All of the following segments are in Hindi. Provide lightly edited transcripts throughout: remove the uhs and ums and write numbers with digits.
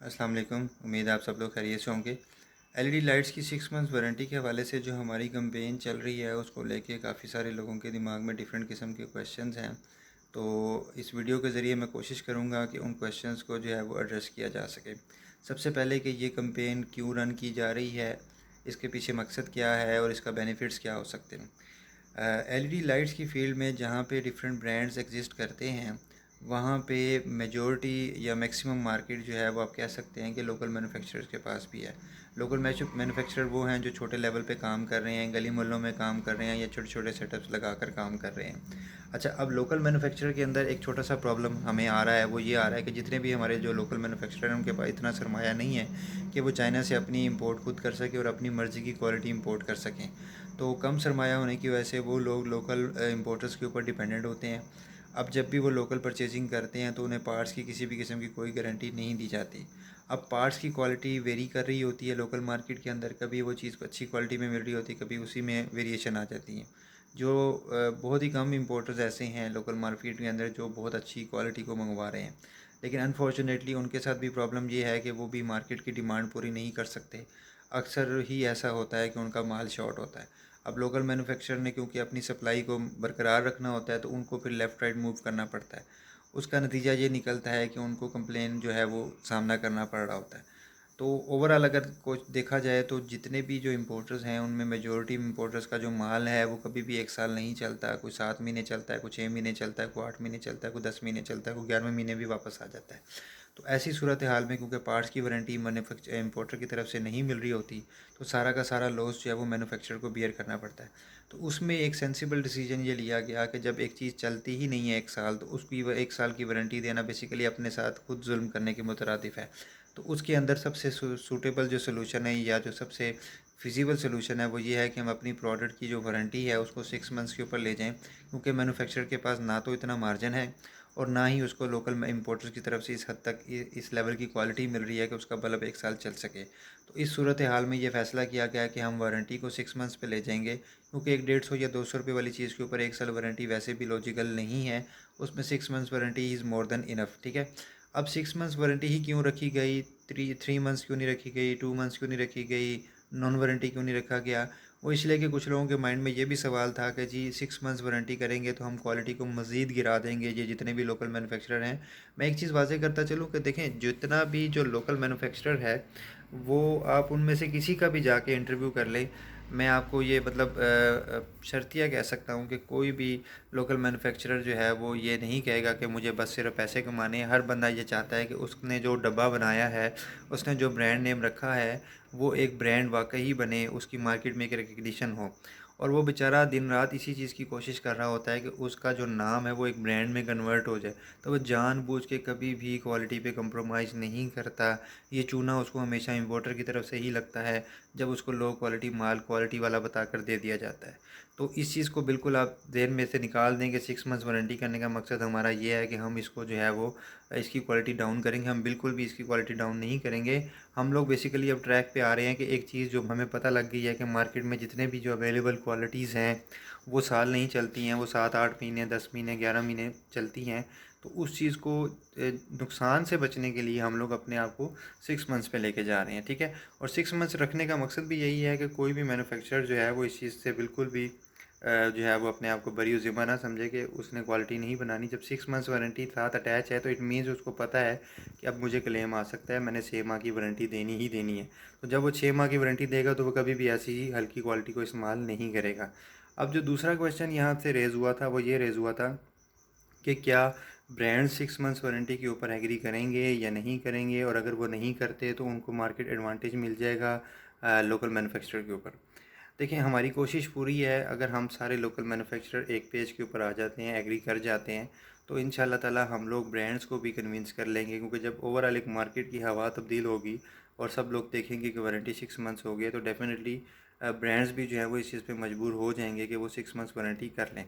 अस्सलाम वालेकुम। उम्मीद है आप सब लोग खैरियत से होंगे। एलईडी लाइट्स की 6 मंथ्स वारंटी के हवाले से जो हमारी कंपेन चल रही है उसको लेके काफ़ी सारे लोगों के दिमाग में डिफरेंट किस्म के क्वेश्चंस हैं। तो इस वीडियो के ज़रिए मैं कोशिश करूँगा कि उन क्वेश्चंस को जो है वो एड्रेस किया जा सके। सबसे पहले कि ये कंपेन क्यों रन की जा रही है, इसके पीछे मकसद क्या है और इसका बेनिफिट्स क्या हो सकते हैं। एलईडी लाइट्स की फील्ड में जहाँ पे डिफरेंट ब्रांड्स एग्जिस्ट करते हैं, वहाँ पे मेजॉरिटी या मैक्सिमम मार्केट जो है वो आप कह सकते हैं कि लोकल मैन्युफैक्चरर्स के पास भी है। लोकल मैन्युफैक्चरर वो हैं जो छोटे लेवल पे काम कर रहे हैं, गली मोहल्लों में काम कर रहे हैं या छोटे छोटे सेटअप्स लगाकर काम कर रहे हैं। अच्छा, अब लोकल मैन्युफैक्चरर के अंदर एक छोटा सा प्रॉब्लम हमें आ रहा है, वो ये आ रहा है कि जितने भी हमारे जो लोकल मैन्युफैक्चरर हैं उनके पास इतना सरमाया नहीं है कि वो चाइना से अपनी इंपोर्ट खुद कर सके और अपनी मर्ज़ी की क्वालिटी इंपोर्ट कर सकें। तो कम सरमाया होने की वजह से वो लोग लोकल इंपोर्टर्स के ऊपर डिपेंडेंट होते हैं। अब जब भी वो लोकल परचेजिंग करते हैं तो उन्हें पार्ट्स की किसी भी किस्म की कोई गारंटी नहीं दी जाती। अब पार्ट्स की क्वालिटी वेरी कर रही होती है लोकल मार्केट के अंदर, कभी वो चीज़ अच्छी क्वालिटी में मिल रही होती है, कभी उसी में वेरिएशन आ जाती है। जो बहुत ही कम इंपोर्टर्स ऐसे हैं लोकल मार्केट के अंदर जो बहुत अच्छी क्वालिटी को मंगवा रहे हैं, लेकिन अनफॉर्चुनेटली उनके साथ भी प्रॉब्लम ये है कि वो भी मार्केट की डिमांड पूरी नहीं कर सकते। अक्सर ही ऐसा होता है कि उनका माल शॉर्ट होता है। अब लोकल मैन्युफैक्चरर ने क्योंकि अपनी सप्लाई को बरकरार रखना होता है तो उनको फिर लेफ़्ट राइट मूव करना पड़ता है। उसका नतीजा ये निकलता है कि उनको कंप्लेन जो है वो सामना करना पड़ रहा होता है। तो ओवरऑल अगर कुछ देखा जाए तो जितने भी जो इम्पोर्टर्स हैं उनमें मेजॉरिटी इम्पोर्टर्स का जो माल है वो कभी भी एक साल नहीं चलता। कोई 7 महीने चलता है, कोई 6 महीने चलता है, कोई 8 महीने चलता है, कोई 10 महीने चलता है, कोई 11वें महीने भी वापस आ जाता है। तो ऐसी सूरत हाल में क्योंकि पार्ट्स की वारंटी मैन्युफैक्चर इम्पोर्टर की तरफ से नहीं मिल रही होती, तो सारा का सारा लॉस जो है वो मैन्युफैक्चरर को बियर करना पड़ता है। तो उसमें एक सेंसिबल डिसीजन ये लिया गया कि जब एक चीज़ चलती ही नहीं है एक साल, तो उसकी 1 साल की वारंटी देना बेसिकली अपने साथ खुद जुल्म करने के मुतरादिफ है। तो उसके अंदर सबसे सूटेबल जो सोल्यूशन है या जो सबसे फिजिबल सोल्यूशन है वो ये है कि हम अपनी प्रोडक्ट की जो वारंटी है उसको 6 मंथ्स के ऊपर ले जाएं, क्योंकि मैन्युफैक्चरर के पास ना तो इतना मार्जिन है और ना ही उसको लोकल इम्पोर्टर्स की तरफ से इस हद तक इस लेवल की क्वालिटी मिल रही है कि उसका बल्ब एक साल चल सके। तो इस सूरत हाल में ये फ़ैसला किया गया कि हम वारंटी को 6 मंथ्स पे ले जाएंगे, क्योंकि एक 150 या 200 रुपये वाली चीज़ के ऊपर 1 साल वारंटी वैसे भी लॉजिकल नहीं है। उसमें 6 months warranty is more than enough, ठीक है। अब 6 मंथ्स वारंटी ही क्यों रखी गई, 3 मंथ्स क्यों नहीं रखी गई, 2 मंथ्स क्यों नहीं रखी गई, नॉन वारंटी क्यों नहीं रखा गया। वो इसलिए कि कुछ लोगों के माइंड में ये भी सवाल था कि जी 6 मंथ्स वारंटी करेंगे तो हम क्वालिटी को मज़ीद गिरा देंगे, ये जितने भी लोकल मैन्युफैक्चरर हैं। मैं एक चीज़ वाज़ेह करता चलूँ कि देखें, जितना भी जो लोकल मैन्युफैक्चरर है वो आप उनमें से किसी का भी जाके इंटरव्यू कर ले, मैं आपको ये मतलब शर्तिया कह सकता हूँ कि कोई भी लोकल मैन्युफैक्चरर जो है वो ये नहीं कहेगा कि मुझे बस सिर्फ पैसे कमाने हैं। हर बंदा ये चाहता है कि उसने जो डब्बा बनाया है, उसने जो ब्रांड नेम रखा है, वो एक ब्रांड वाकई बने, उसकी मार्केट में एक रिकग्निशन हो। और वो बेचारा दिन रात इसी चीज़ की कोशिश कर रहा होता है कि उसका जो नाम है वो एक ब्रांड में कन्वर्ट हो जाए। तो वो जानबूझ के कभी भी क्वालिटी पे कंप्रोमाइज़ नहीं करता। ये चूना उसको हमेशा इम्पोर्टर की तरफ से ही लगता है जब उसको लो क्वालिटी माल क्वालिटी वाला बताकर दे दिया जाता है। तो इस चीज़ को बिल्कुल आप ज़हन में से निकाल दें कि 6 मंथ्स वारंटी करने का मकसद हमारा ये है कि हम इसको जो है वो इसकी क्वालिटी डाउन करेंगे। हम बिल्कुल भी इसकी क्वालिटी डाउन नहीं करेंगे। हम लोग बेसिकली अब ट्रैक पे आ रहे हैं कि एक चीज़ जो हमें पता लग गई है कि मार्केट में जितने भी जो अवेलेबल क्वालिटीज़ हैं वो साल नहीं चलती हैं, वो 7-8 महीने, 10 महीने, 11 महीने चलती हैं। तो उस चीज़ को नुकसान से बचने के लिए हम लोग अपने आप को 6 मंथ्स पे लेके जा रहे हैं, ठीक है। और 6 मंथ्स रखने का मकसद भी यही है कि कोई भी मैन्युफैक्चरर जो है वो इस चीज़ से बिल्कुल भी जो है वो अपने आप को बरी ज़िम्मा ना समझे कि उसने क्वालिटी नहीं बनानी। जब 6 मंथ्स वारंटी साथ अटैच है तो इट मीन्स उसको पता है कि अब मुझे क्लेम आ सकता है, मैंने 6 माह की वारंटी देनी ही देनी है। तो जब वो 6 माह की वारंटी देगा तो वो कभी भी ऐसी ही हल्की क्वालिटी को इस्तेमाल नहीं करेगा। अब जो दूसरा क्वेश्चन यहाँ से रेज़ हुआ था वो ये रेज़ हुआ था कि क्या ब्रांड 6 मंथ्स वारंटी के ऊपर एग्री करेंगे या नहीं करेंगे, और अगर वो नहीं करते तो उनको मार्केट एडवांटेज मिल जाएगा लोकल मैन्युफैक्चरर के ऊपर। देखिए, हमारी कोशिश पूरी है, अगर हम सारे लोकल मैन्युफैक्चरर एक पेज के ऊपर आ जाते हैं, एग्री कर जाते हैं, तो इंशाल्लाह ताला हम लोग ब्रांड्स को भी कन्विंस कर लेंगे। क्योंकि जब ओवरऑल एक मार्केट की हवा तब्दील होगी और सब लोग देखेंगे कि वारंटी 6 मंथ्स हो गई है, तो डेफिनेटली ब्रांड्स भी जो है वो इस चीज़ पे मजबूर हो जाएंगे कि वो 6 मंथ्स वारंटी कर लें।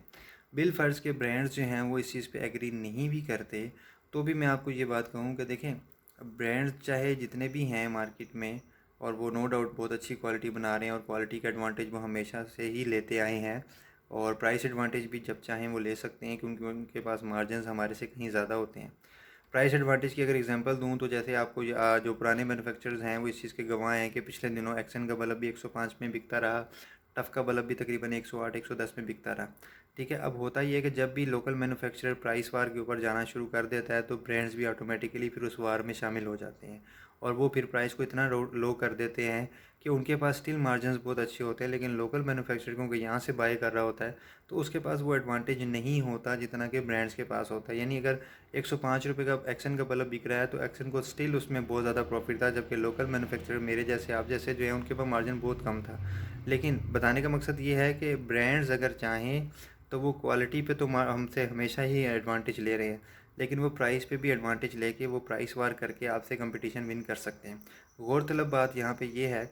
बिल फ़र्ज़ के ब्रांड्स जो हैं वो इस चीज़ पे एग्री नहीं भी करते, तो भी मैं आपको ये बात कहूँ कि देखें, ब्रांड्स चाहे जितने भी हैं मार्केट में, और वो नो डाउट बहुत अच्छी क्वालिटी बना रहे हैं और क्वालिटी का एडवांटेज वो हमेशा से ही लेते आए हैं, और प्राइस एडवांटेज भी जब चाहें वो ले सकते हैं क्योंकि उनके पास मार्जिन्स हमारे से कहीं ज़्यादा होते हैं। प्राइस एडवांटेज की अगर एग्जांपल दूं तो जैसे आपको जो पुराने मैन्युफैक्चरर्स हैं वो इस चीज़ के गवाह हैं कि पिछले दिनों एक्सन का बल्ब भी 105 में बिकता रहा, टफ़ का बल्ब भी तकरीबन 108 110 में बिकता रहा। ठीक है, अब होता ये है कि जब भी लोकल मैन्युफैक्चरर प्राइस वार के ऊपर जाना शुरू कर देता है तो ब्रांड्स भी ऑटोमेटिकली फिर उस वार में शामिल हो जाते हैं और वो फिर प्राइस को इतना लो कर देते हैं कि उनके पास स्टिल मार्जिन्स बहुत अच्छे होते हैं, लेकिन लोकल मैन्युफैक्चरर को यहाँ से बाय कर रहा होता है तो उसके पास वो एडवांटेज नहीं होता जितना कि ब्रांड्स के पास होता है। यानी अगर 105 रुपये का एक्सन का बल्ब बिक रहा है तो एक्सन को स्टिल उसमें बहुत ज़्यादा प्रॉफिट था, जबकि लोकल मैन्युफैक्चरर मेरे जैसे आप जैसे जो है उनके पास मार्जिन बहुत कम था। लेकिन बताने का मकसद ये है कि ब्रांड्स अगर चाहें तो वो क्वालिटी पे तो हमसे हमेशा ही एडवांटेज ले रहे हैं, लेकिन वो प्राइस पे भी एडवांटेज लेके वो प्राइस वार करके आपसे कंपटीशन विन कर सकते हैं। गौरतलब बात यहाँ पे ये है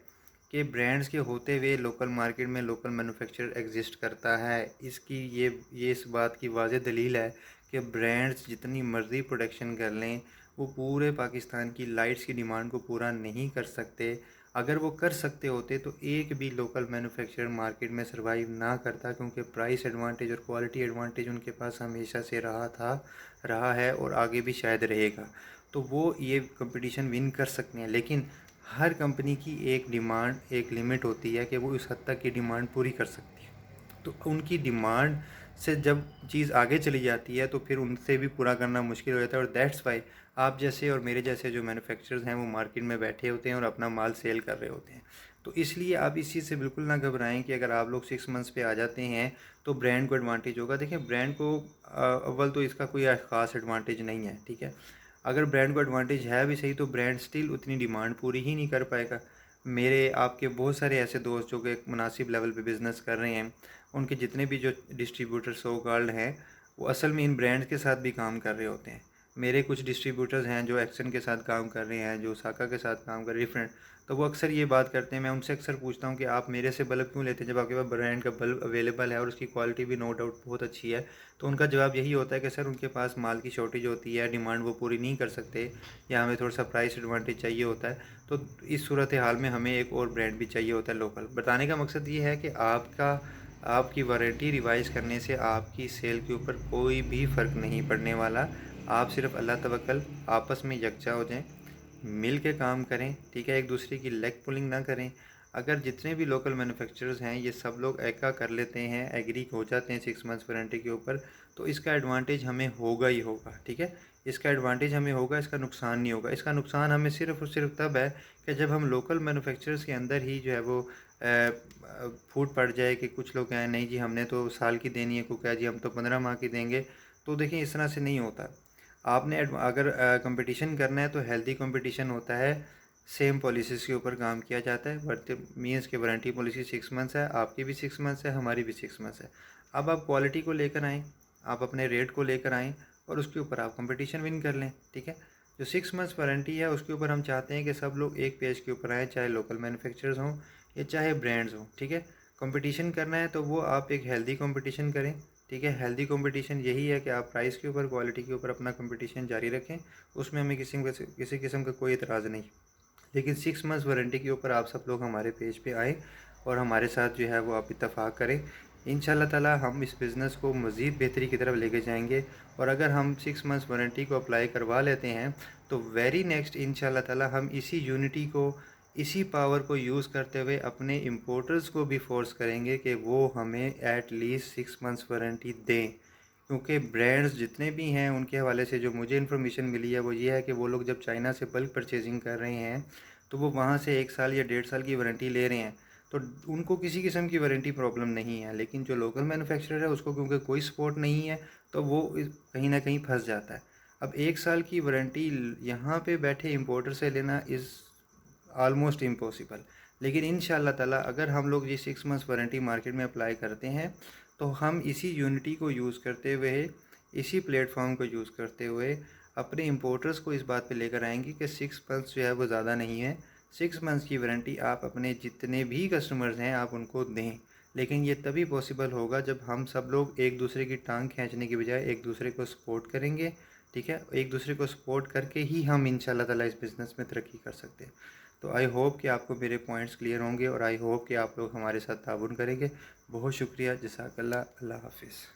कि ब्रांड्स के होते हुए लोकल मार्केट में लोकल मैन्युफैक्चरर एग्जिस्ट करता है। इसकी ये इस बात की वाज़ेह दलील है कि ब्रांड्स जितनी मर्ज़ी प्रोडक्शन कर लें वो पूरे पाकिस्तान की लाइट्स की डिमांड को पूरा नहीं कर सकते। अगर वो कर सकते होते तो एक भी लोकल मैन्युफैक्चरर मार्केट में सर्वाइव ना करता, क्योंकि प्राइस एडवांटेज और क्वालिटी एडवांटेज उनके पास हमेशा से रहा है और आगे भी शायद रहेगा। तो वो ये कंपटीशन विन कर सकते हैं, लेकिन हर कंपनी की एक डिमांड एक लिमिट होती है कि वो इस हद तक की डिमांड पूरी कर सकती है। तो उनकी डिमांड से जब चीज़ आगे चली जाती है तो फिर उनसे भी पूरा करना मुश्किल हो जाता है, और दैट्स वाई आप जैसे और मेरे जैसे जो मैन्युफैक्चरर्स हैं वो मार्केट में बैठे होते हैं और अपना माल सेल कर रहे होते हैं। तो इसलिए आप इस चीज़ से बिल्कुल ना घबराएं कि अगर आप लोग 6 मंथ्स पे आ जाते हैं तो ब्रांड को एडवांटेज होगा। देखिए ब्रांड को अव्वल तो इसका कोई ख़ास एडवांटेज नहीं है, ठीक है। अगर ब्रांड को एडवांटेज है भी सही तो ब्रांड स्टिल उतनी डिमांड पूरी ही नहीं कर पाएगा। मेरे आपके बहुत सारे ऐसे दोस्त जो कि एक मुनासिब लेवल पे बिज़नेस कर रहे हैं, उनके जितने भी जो डिस्ट्रीब्यूटर सो कॉल्ड हैं वो असल में इन ब्रांड्स के साथ भी काम कर रहे होते हैं। मेरे कुछ डिस्ट्रीब्यूटर्स हैं जो एक्सन के साथ काम कर रहे हैं, जो साका के साथ काम कर रहे हैं, डिफरेंट। तो वो अक्सर ये बात करते हैं, मैं उनसे अक्सर पूछता हूँ कि आप मेरे से बल्ब क्यों लेते हैं जब आपके पास ब्रांड का बल्ब अवेलेबल है और उसकी क्वालिटी भी नो डाउट बहुत अच्छी है। तो उनका जवाब यही होता है कि सर उनके पास माल की शॉर्टेज होती है, डिमांड वो पूरी नहीं कर सकते, या हमें थोड़ा सा प्राइस एडवांटेज चाहिए होता है। तो इस सूरत हाल में हमें एक और ब्रांड भी चाहिए होता है लोकल। बताने का मकसद ये है कि आपकी वारंटी रिवाइज़ करने से आपकी सेल के ऊपर कोई भी फ़र्क नहीं पड़ने वाला। आप सिर्फ अल्लाह तवक्कल, आपस में यकजा हो जाएं, मिल के काम करें, ठीक है, एक दूसरे की लेग पुलिंग ना करें। अगर जितने भी लोकल मैन्युफैक्चरर्स हैं ये सब लोग एका कर लेते हैं, एग्री हो जाते हैं 6 मंथ्स वारंटी के ऊपर, तो इसका एडवांटेज हमें होगा ही होगा, ठीक है। इसका एडवांटेज हमें होगा, इसका नुकसान नहीं होगा। इसका नुकसान हमें सिर्फ और सिर्फ तब है कि जब हम लोकल मैन्युफैक्चरर्स के अंदर ही जो है वो फूट पड़ जाए कि कुछ लोग कहें नहीं जी हमने तो साल की देनी है, कोई कहे जी हम तो 15 माह की देंगे। तो देखिए इस तरह से नहीं होता। आपने अगर कंपटीशन करना है तो हेल्दी कंपटीशन होता है, सेम पॉलिसीज़ के ऊपर काम किया जाता है। बट मीन्स की वारंटी पॉलिसी 6 मंथ्स है, आपकी भी 6 मंथ्स है, हमारी भी 6 मंथ्स है। अब आप क्वालिटी को लेकर आएँ, आप अपने रेट को लेकर आएँ और उसके ऊपर आप कंपटीशन विन कर लें, ठीक है। जो 6 मंथ्स वारंटी है उसके ऊपर हम चाहते हैं कि सब लोग एक पेज के ऊपर आएँ, चाहे लोकल मैन्युफैक्चरर्स हों या चाहे ब्रांड्स हों, ठीक है। कंपटीशन करना है तो वो आप एक हेल्दी कंपटीशन करें, ठीक है। हेल्दी कंपटीशन यही है कि आप प्राइस के ऊपर, क्वालिटी के ऊपर अपना कंपटीशन जारी रखें, उसमें हमें किसी किस्म का कोई एतराज़ नहीं। लेकिन 6 मंथ्स वारंटी के ऊपर आप सब लोग हमारे पेज पे आएँ और हमारे साथ जो है वो आप इत्तफ़ाक़ करें। इंशाअल्लाह ताला हम इस बिज़नेस को मज़ीद बेहतरी की तरफ लेके जाएंगे, और अगर हम 6 मंथ्स वारंटी को अप्लाई करवा लेते हैं तो वेरी नेक्स्ट इंशाअल्लाह ताला हम इसी यूनिटी को, इसी पावर को यूज़ करते हुए अपने इम्पोर्टर्स को भी फोर्स करेंगे कि वो हमें एट लीस्ट 6 मंथ्स वारंटी दें। क्योंकि ब्रांड्स जितने भी हैं उनके हवाले से जो मुझे इन्फॉर्मेशन मिली है वो ये है कि वो लोग जब चाइना से बल्क परचेजिंग कर रहे हैं तो वो वहाँ से 1 साल या 1.5 साल की वारंटी ले रहे हैं, तो उनको किसी किस्म की वारंटी प्रॉब्लम नहीं है। लेकिन जो लोकल मैन्युफैक्चरर है उसको क्योंकि कोई सपोर्ट नहीं है तो वो कहीं ना कहीं फंस जाता है। अब 1 साल की वारंटी यहाँ पे बैठे इम्पोर्टर से लेना इज़ आलमोस्ट इम्पॉसिबल। लेकिन इंशाअल्लाह ताला अगर हम लोग ये 6 मंथ्स वारंटी मार्केट में अप्लाई करते हैं तो हम इसी यूनिटी को यूज़ करते हुए, इसी प्लेटफॉर्म को यूज़ करते हुए अपने इम्पोर्टर्स को इस बात पे लेकर आएंगे कि 6 मंथ्स जो है वो ज़्यादा नहीं है। 6 मंथ्स की वारंटी आप अपने जितने भी कस्टमर्स हैं आप उनको दें। लेकिन ये तभी पॉसिबल होगा जब हम सब लोग एक दूसरे की टांग खींचने की बजाय एक दूसरे को सपोर्ट करेंगे, ठीक है। एक दूसरे को सपोर्ट करके ही हम इंशाल्लाह ताला इस बिज़नेस में तरक्की कर सकते हैं। तो आई होप कि आपको मेरे पॉइंट्स क्लियर होंगे और आई होप कि आप लोग हमारे साथ ताउन करेंगे। बहुत शुक्रिया, जज़ाकल्लाह, अल्लाह हाफ़िज़।